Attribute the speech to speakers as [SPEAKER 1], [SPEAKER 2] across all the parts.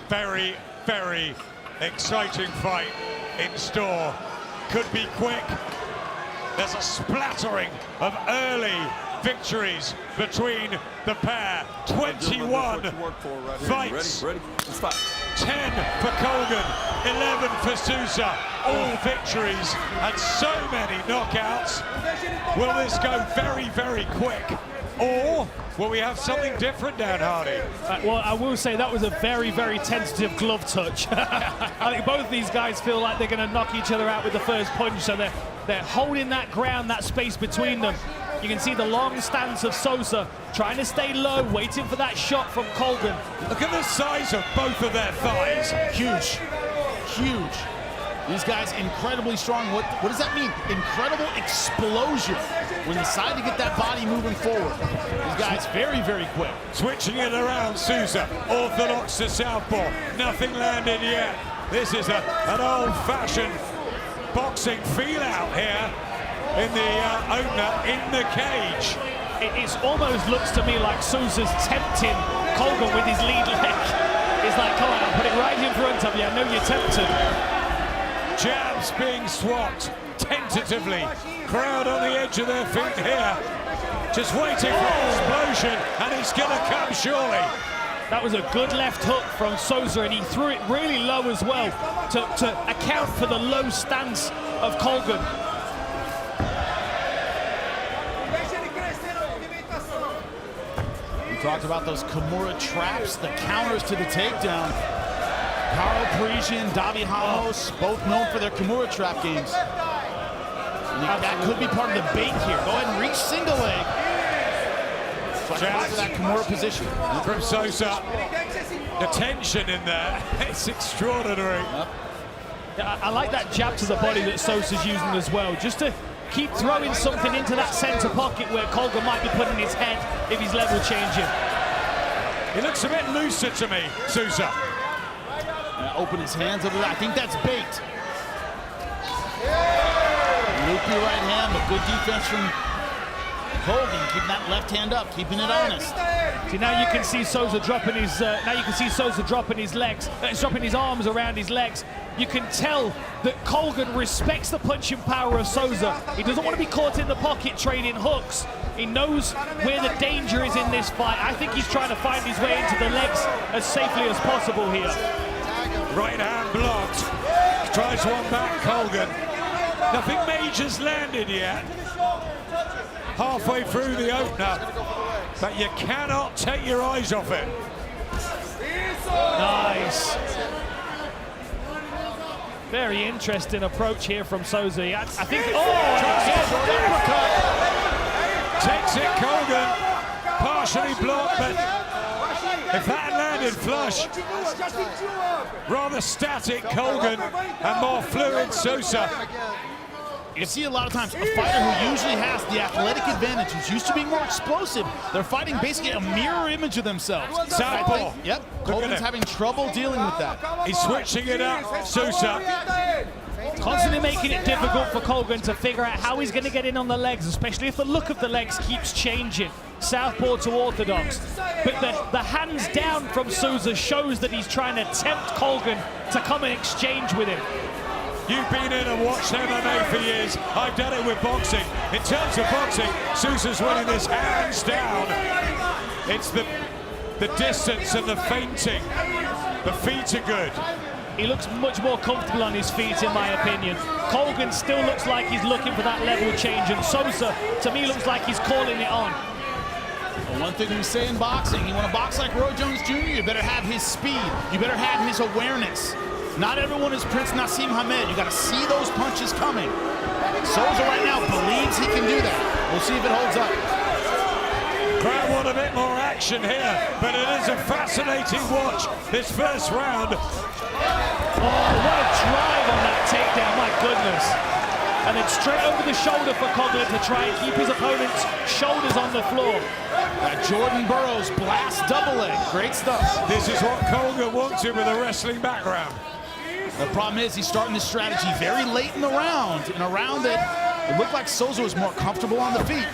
[SPEAKER 1] Very, very exciting fight in store. Could be quick. There's a splattering of early victories between the pair. 21 fights.
[SPEAKER 2] Ready.
[SPEAKER 1] 10 for Colgan, 11 for Sousa. All victories and so many knockouts. Will this go very, very quick? Or will we have something different, Dan Hardy?
[SPEAKER 3] Well, I will say that was a very, very tentative glove touch. I think both of these guys feel like they're going to knock each other out with the first punch, so they're holding that ground, that space between them. You can see the long stance of Sousa, trying to stay low, waiting for that shot from Colgan.
[SPEAKER 1] Look at the size of both of their thighs.
[SPEAKER 4] Huge. These guys incredibly strong. What does that mean? Incredible explosion when they decide to get that body moving forward. These guys very, very quick.
[SPEAKER 1] Switching it around, Sousa, orthodox to southpaw. Nothing landed yet. This is an old-fashioned boxing feel-out here in the opener in the cage.
[SPEAKER 3] It almost looks to me like Sousa's tempting Colgan with his lead leg. It's like, come on, I'll put it right in front of you. I know you're tempted.
[SPEAKER 1] Jabs being swapped tentatively. Crowd on the edge of their feet here. Just waiting for an explosion, and it's going to come surely.
[SPEAKER 3] That was a good left hook from Sousa, and he threw it really low as well to account for the low stance of Colgan.
[SPEAKER 4] We talked about those Kimura traps, the counters to the takedown. Karo Parisian, Davi Ramos, both known for their Kimura trap games. That could be part of the bait here. Go ahead and reach single leg. Jabs to that Kimura position.
[SPEAKER 1] From Sousa, the tension in there, it's extraordinary.
[SPEAKER 3] Yeah, I like that jab to the body that Sousa's using as well, just to keep throwing something into that center pocket where Colgan might be putting his head if he's level changing.
[SPEAKER 1] He looks a bit looser to me, Sousa.
[SPEAKER 4] Open his hands over there. I think that's bait. Loopy right hand, but good defense from Colgan, keeping that left hand up, keeping it honest.
[SPEAKER 3] See, now you can see Sousa dropping his. Dropping his legs. He's dropping his arms around his legs. You can tell that Colgan respects the punching power of Sousa. He doesn't want to be caught in the pocket trading hooks. He knows where the danger is in this fight. I think he's trying to find his way into the legs as safely as possible here.
[SPEAKER 1] Right hand blocked. Tries one back, Colgan. Nothing major's landed yet. Halfway through the opener, but you cannot take your eyes off it.
[SPEAKER 3] Nice. Very interesting approach here from Sousa. I think.
[SPEAKER 1] Takes it, Colgan. Partially blocked, but if that had landed flush, rather static Colgan and more fluid Sousa.
[SPEAKER 4] You see a lot of times a fighter who usually has the athletic advantage, who's used to being more explosive, they're fighting basically a mirror image of themselves.
[SPEAKER 1] Southpaw.
[SPEAKER 4] Yep, Colgan's having trouble dealing with that.
[SPEAKER 1] He's switching it up, Sousa.
[SPEAKER 3] Constantly making it difficult for Colgan to figure out how he's going to get in on the legs, especially if the look of the legs keeps changing. Southpaw to orthodox. But the hands down from Sousa shows that he's trying to tempt Colgan to come and exchange with him.
[SPEAKER 1] You've been in and watched MMA for years. I've done it with boxing. In terms of boxing, Sousa's winning this hands down. It's the distance and the feinting. The feet are good.
[SPEAKER 3] He looks much more comfortable on his feet, in my opinion. Colgan still looks like he's looking for that level change, and Sousa, to me, looks like he's calling it on.
[SPEAKER 4] Well, one thing we say in boxing, you want to box like Roy Jones Jr., you better have his speed. You better have his awareness. Not everyone is Prince Nassim Hamed. You got to see those punches coming. Sousa right now believes he can do that. We'll see if it holds up.
[SPEAKER 1] Crowd want a bit more action here, but it is a fascinating watch, this first round.
[SPEAKER 3] Oh, what a drive on that takedown, my goodness. And then straight over the shoulder for Colgan to try and keep his opponent's shoulders on the floor.
[SPEAKER 4] Jordan Burroughs blast double leg. Great stuff.
[SPEAKER 1] This is what Colgan wanted with a wrestling background.
[SPEAKER 4] The problem is he's starting this strategy very late in the round, and around it, it looked like Sousa was more comfortable on the feet.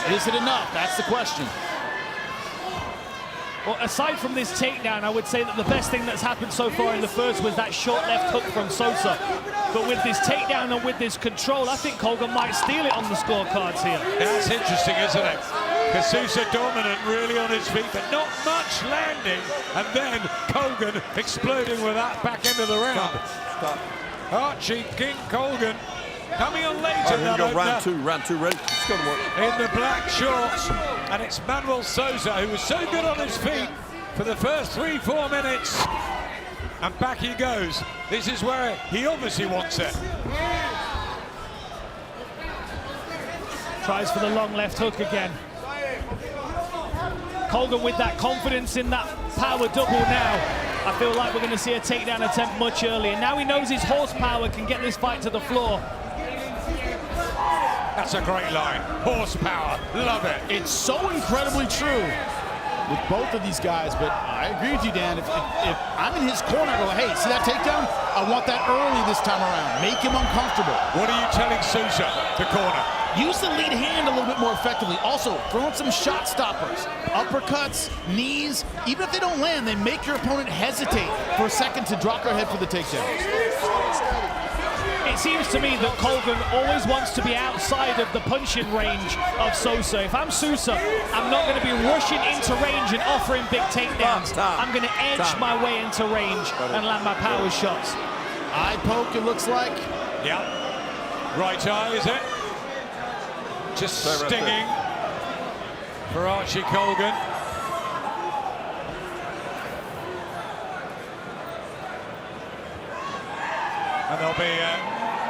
[SPEAKER 4] Is it enough? That's the question.
[SPEAKER 3] Well, aside from this takedown, I would say that the best thing that's happened so far in the first was that short left hook from Sousa. But with this takedown and with this control, I think Colgan might steal it on the scorecards here.
[SPEAKER 1] That's interesting, isn't it? Because Sousa dominant, really on his feet, but not much landing. And then Colgan exploding with that back end of the round.
[SPEAKER 2] Stop.
[SPEAKER 1] Archie King Colgan coming on later.
[SPEAKER 2] Here we go, round two, ready? Let's go to work.
[SPEAKER 1] In the black shorts, and it's Manoel Sousa, who was so good on his feet for the first 3-4 minutes. And back he goes. This is where he obviously wants it.
[SPEAKER 3] Tries for the long left hook again. Colgan with that confidence in that power double now. I feel like we're going to see a takedown attempt much earlier. Now he knows his horsepower can get this fight to the floor.
[SPEAKER 1] That's a great line. Horsepower, love it.
[SPEAKER 4] It's so incredibly true with both of these guys, but I agree with you, Dan. If I'm in his corner, I go, hey, see that takedown? I want that early this time around. Make him uncomfortable.
[SPEAKER 1] What are you telling Sousa, the corner?
[SPEAKER 4] Use the lead hand a little bit more effectively. Also, throw in some shot stoppers. Uppercuts, knees. Even if they don't land, they make your opponent hesitate for a second to drop their head for the takedown.
[SPEAKER 3] It seems to me that Colgan always wants to be outside of the punching range of Sousa. If I'm Sousa, I'm not going to be rushing into range and offering big takedowns. I'm going to edge my way into range and land my power shots.
[SPEAKER 4] Eye poke, it looks like.
[SPEAKER 1] Yeah. Right eye, is it? Just stinging for Archie Colgan. And there'll be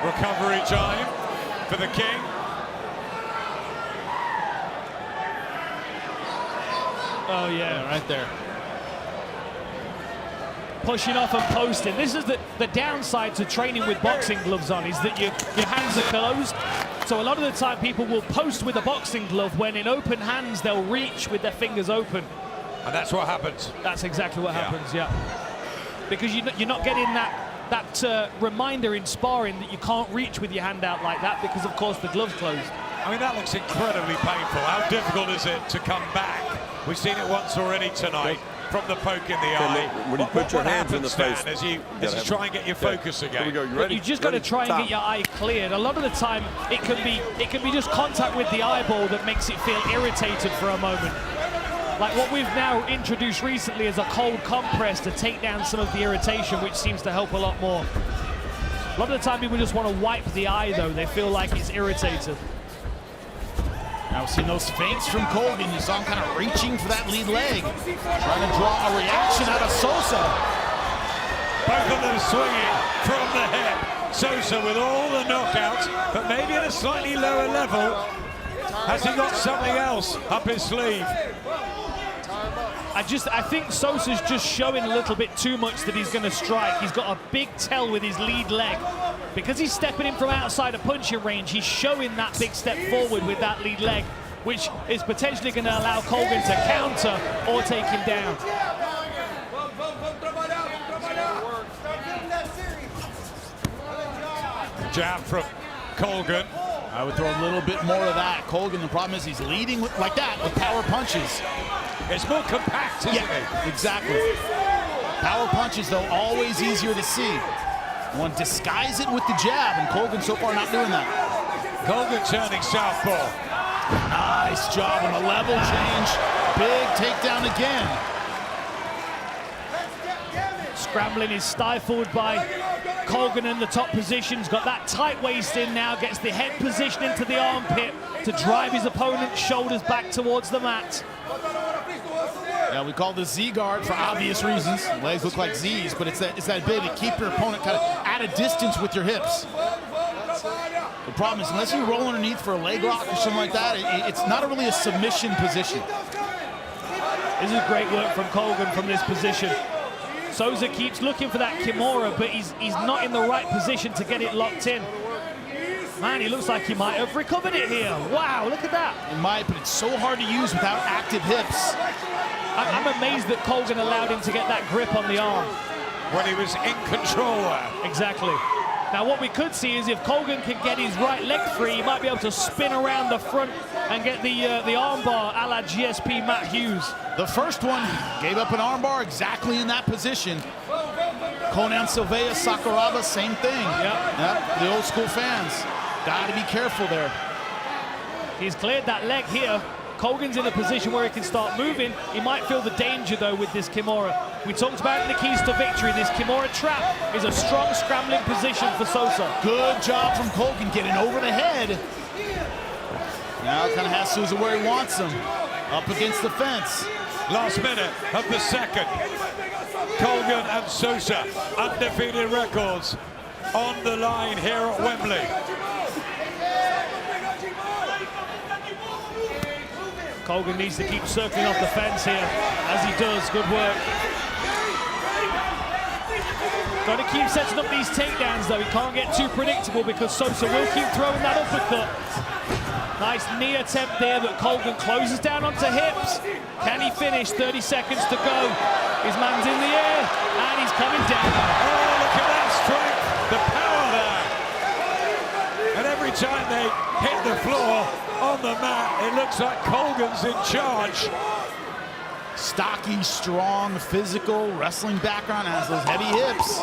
[SPEAKER 1] recovery time for the King.
[SPEAKER 3] Oh yeah,
[SPEAKER 4] right there.
[SPEAKER 3] Pushing off and posting. This is the downside to training with boxing gloves on, is that your hands are closed. So a lot of the time people will post with a boxing glove when in open hands they'll reach with their fingers open.
[SPEAKER 1] And that's what happens.
[SPEAKER 3] That's exactly what happens, yeah. Because you're not getting that reminder in sparring that you can't reach with your hand out like that because, of course, the glove's closed.
[SPEAKER 1] I mean, that looks incredibly painful. How difficult is it to come back? We've seen it once already tonight from the poke in the eye.
[SPEAKER 2] When you put your hands in the face,
[SPEAKER 1] as you try and get your focus again.
[SPEAKER 2] Here we go. You ready?
[SPEAKER 3] You just got to try and get your eye cleared. A lot of the time, it can be just contact with the eyeball that makes it feel irritated for a moment. Like what we've now introduced recently is a cold compress to take down some of the irritation, which seems to help a lot more. A lot of the time, people just want to wipe the eye, though. They feel like it's irritated.
[SPEAKER 4] Now, seeing those feints from Colgan, you saw him kind of reaching for that lead leg, trying to draw a reaction out of Sousa.
[SPEAKER 1] Both of them swinging from the hip. Sousa with all the knockouts, but maybe at a slightly lower level. Has he got something else up his sleeve?
[SPEAKER 3] I think Sousa's just showing a little bit too much that he's going to strike. He's got a big tell with his lead leg. Because he's stepping in from outside of punching range, he's showing that big step forward with that lead leg, which is potentially going to allow Colgan to counter or take him down.
[SPEAKER 1] Jab from Colgan.
[SPEAKER 4] I would throw a little bit more of that. Colgan, the problem is he's leading like that with power punches.
[SPEAKER 1] It's more compact, isn't it?
[SPEAKER 4] Exactly. Power punches, though, always easier to see. One disguise it with the jab, and Colgan so far not doing that.
[SPEAKER 1] Colgan turning southpaw.
[SPEAKER 4] Nice job on the level change. Big takedown again.
[SPEAKER 3] Scrambling is stifled by Colgan in the top positions. Got that tight waist in now, gets the head position into the armpit to drive his opponent's shoulders back towards the mat.
[SPEAKER 4] Yeah, we call this Z guard for obvious reasons. Legs look like Z's, but it's that ability to keep your opponent kind of at a distance with your hips. The problem is, unless you roll underneath for a leg lock or something like that, it's not really a submission position.
[SPEAKER 3] This is great work from Colgan from this position. Sousa keeps looking for that Kimura, but he's not in the right position to get it locked in. Man, he looks like he might have recovered it here. Wow, look at that.
[SPEAKER 4] It might, but it's so hard to use without active hips.
[SPEAKER 3] I'm amazed that Colgan allowed him to get that grip on the arm.
[SPEAKER 1] When he was in control there.
[SPEAKER 3] Exactly. Now what we could see is if Colgan can get his right leg free, he might be able to spin around the front and get the armbar a la GSP Matt Hughes.
[SPEAKER 4] The first one gave up an armbar exactly in that position. Conan Silveira, Sakuraba, same thing. Yep, the old school fans. Got to be careful there.
[SPEAKER 3] He's cleared that leg here. Colgan's in a position where he can start moving. He might feel the danger, though, with this Kimura. We talked about the keys to victory. This Kimura trap is a strong scrambling position for Sousa.
[SPEAKER 4] Good job from Colgan getting over the head. Now kind of has Sousa where he wants him, up against the fence.
[SPEAKER 1] Last minute of the second. Colgan and Sousa, undefeated records on the line here at Wembley.
[SPEAKER 3] Colgan needs to keep circling off the fence here, as he does. Good work. Got to keep setting up these takedowns, though. He can't get too predictable because Sousa will keep throwing that uppercut. Nice knee attempt there, but Colgan closes down onto hips. Can he finish? 30 seconds to go. His man's in the air, and he's coming down.
[SPEAKER 1] Oh, look at that strength, the power there. And every time they hit the floor on the mat, it looks like Colgan's in charge.
[SPEAKER 4] Stocky, strong, physical, wrestling background, has those heavy hips.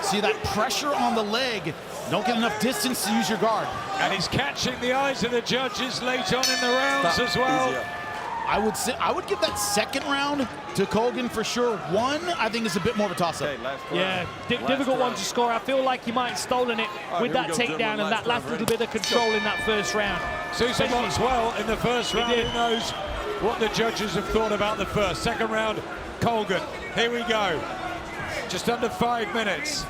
[SPEAKER 4] See that pressure on the leg. Don't get enough distance to use your guard.
[SPEAKER 1] And he's catching the eyes of the judges late on in the rounds as well.
[SPEAKER 2] Easier.
[SPEAKER 4] I would give that second round to Colgan for sure. One, I think, is a bit more of a toss-up.
[SPEAKER 2] Okay,
[SPEAKER 3] Yeah, difficult one to score. I feel like he might have stolen it with that takedown and that last little bit of control in that first round.
[SPEAKER 1] Sousa boxed well in the first round. Who knows what the judges have thought about the first. Second round, Colgan. Here we go. Just under 5 minutes.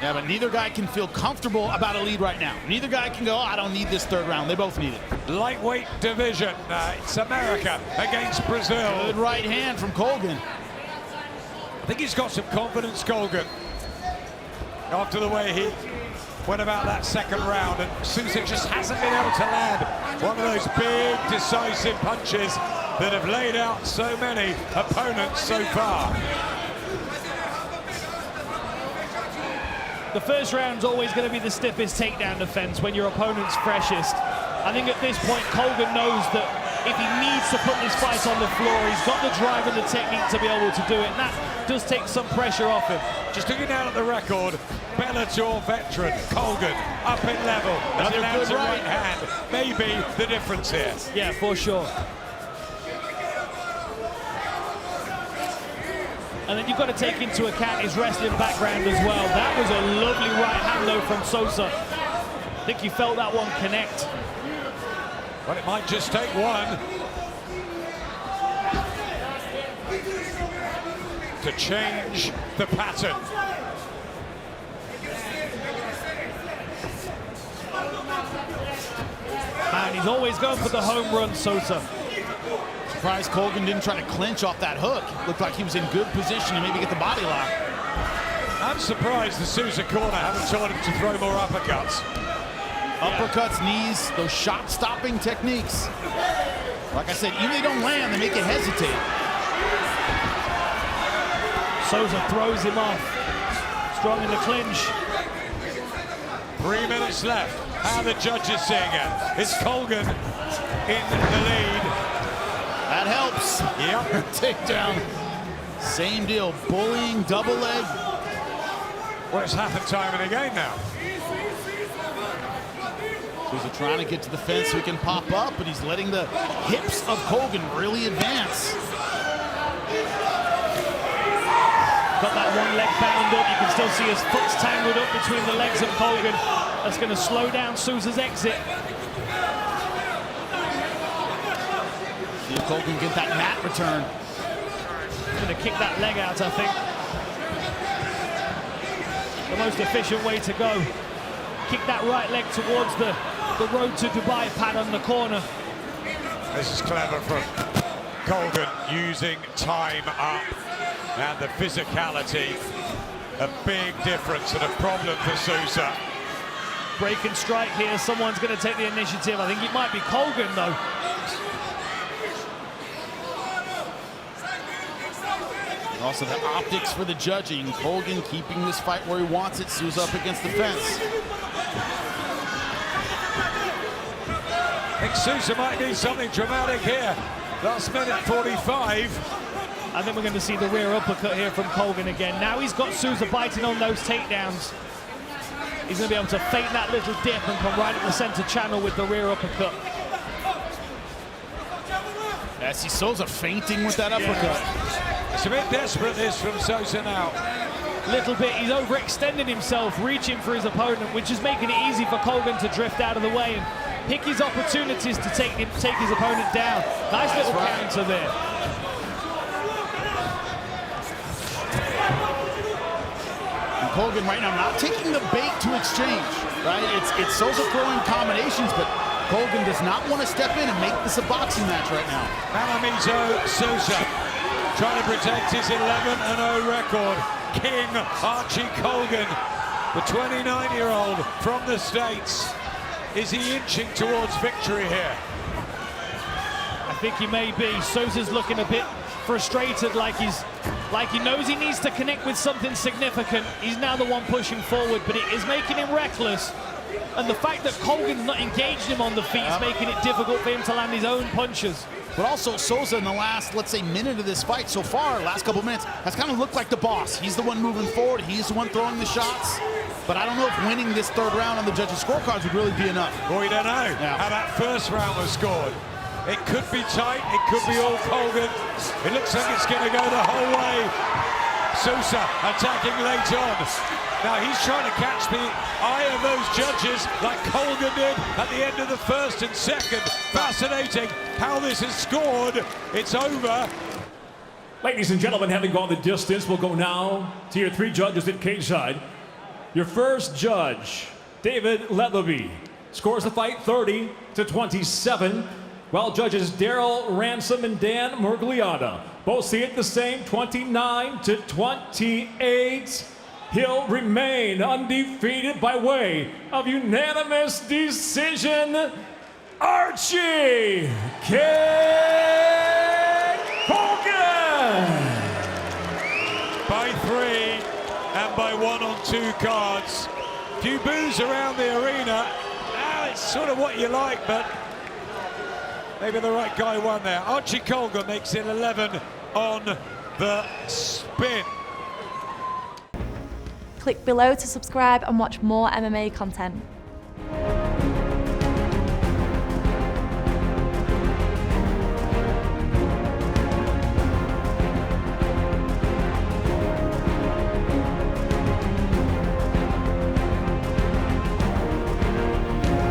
[SPEAKER 4] Yeah, but neither guy can feel comfortable about a lead right now. Neither guy can go, I don't need this third round. They both need it.
[SPEAKER 1] Lightweight division. It's America against Brazil.
[SPEAKER 4] Good right hand from Colgan.
[SPEAKER 1] I think he's got some confidence, Colgan, after the way he went about that second round. And Sousa just hasn't been able to land one of those big, decisive punches that have laid out so many opponents so far.
[SPEAKER 3] The first round's always going to be the stiffest takedown defense when your opponent's freshest. I think at this point, Colgan knows that if he needs to put this fight on the floor, he's got the drive and the technique to be able to do it, and that does take some pressure off him.
[SPEAKER 1] Just looking down at the record, Bellator veteran Colgan up in level as he lands a right hand. Maybe the difference here.
[SPEAKER 3] Yeah, for sure. And then you've got to take into account his wrestling background as well. That was a lovely right hand, though, from Sousa. I think you felt that one connect.
[SPEAKER 1] Well, it might just take one to change the pattern.
[SPEAKER 3] Man, he's always going for the home run, Sousa.
[SPEAKER 4] Surprised Colgan didn't try to clinch off that hook. Looked like he was in good position to maybe get the body lock.
[SPEAKER 1] I'm surprised the Sousa corner haven't told him to throw more uppercuts.
[SPEAKER 4] Uppercuts, knees, those shot-stopping techniques. Like I said, even if they don't land, they make you hesitate.
[SPEAKER 3] Sousa throws him off. Strong in the clinch.
[SPEAKER 1] 3 minutes left. How the judges seeing it. It's Colgan in the lead.
[SPEAKER 4] That helps.
[SPEAKER 1] Yep.
[SPEAKER 4] Takedown. Same deal. Bullying, double leg.
[SPEAKER 1] Well, it's happened time and again now.
[SPEAKER 4] Sousa trying to get to the fence so he can pop up, but he's letting the hips of Colgan really advance.
[SPEAKER 3] Got that one leg bound up. You can still see his foot's tangled up between the legs of Colgan. That's going to slow down Sousa's exit.
[SPEAKER 4] See if Colgan get that mat return.
[SPEAKER 3] Going to kick that leg out, I think. The most efficient way to go. Kick that right leg towards the road to Dubai pad on the corner.
[SPEAKER 1] This is clever from Colgan, using time up and the physicality. A big difference and a problem for Sousa.
[SPEAKER 3] Break and strike here. Someone's going to take the initiative. I think it might be Colgan, though.
[SPEAKER 4] Also the optics for the judging. Colgan keeping this fight where he wants it. Sousa up against the fence.
[SPEAKER 1] I think Sousa might need something dramatic here. Last minute 45.
[SPEAKER 3] I think we're going to see the rear uppercut here from Colgan again. Now he's got Sousa biting on those takedowns. He's going to be able to feint that little dip and come right at the center channel with the rear uppercut.
[SPEAKER 4] I see Sousa feinting with that uppercut.
[SPEAKER 1] It's a bit desperate, this, from Sousa now.
[SPEAKER 3] Little bit, he's overextending himself, reaching for his opponent, which is making it easy for Colgan to drift out of the way and pick his opportunities to take his opponent down. Nice little counter there.
[SPEAKER 4] And Colgan right now not taking the bait to exchange, right? It's Sousa throwing combinations, but Colgan does not want to step in and make this a boxing match right now.
[SPEAKER 1] Manoel Sousa trying to protect his 11-0 record. King Archie Colgan, the 29-year-old from the States. Is he inching towards victory here?
[SPEAKER 3] I think he may be. Sousa's looking a bit frustrated, like he knows he needs to connect with something significant. He's now the one pushing forward, but it is making him reckless. And the fact that Colgan's not engaged him on the feet is making it difficult for him to land his own punches.
[SPEAKER 4] But also Sousa in the last, let's say, minute of this fight so far, last couple minutes, has kind of looked like the boss. He's the one moving forward. He's the one throwing the shots. But I don't know if winning this third round on the judges' scorecards would really be enough.
[SPEAKER 1] Well, we don't know how that first round was scored. It could be tight. It could be all Colgan. It looks like it's going to go the whole way. Sousa attacking late on. Now he's trying to catch the eye of those judges like Colgan did at the end of the first and second. Fascinating how this is scored. It's over.
[SPEAKER 5] Ladies and gentlemen, having gone the distance, we'll go now to your three judges at cage side. Your first judge, David Leatherby, scores the fight 30-27. While judges Daryl Ransom and Dan Murgliata both see it the same, 29-28. He'll remain undefeated by way of unanimous decision. Archie Colgan!
[SPEAKER 1] By 3 and by 1 on 2 cards. Few boos around the arena. Now it's sort of what you like, but maybe the right guy won there. Archie Colgan makes it 11 on the spin.
[SPEAKER 6] Click below to subscribe and watch more MMA content.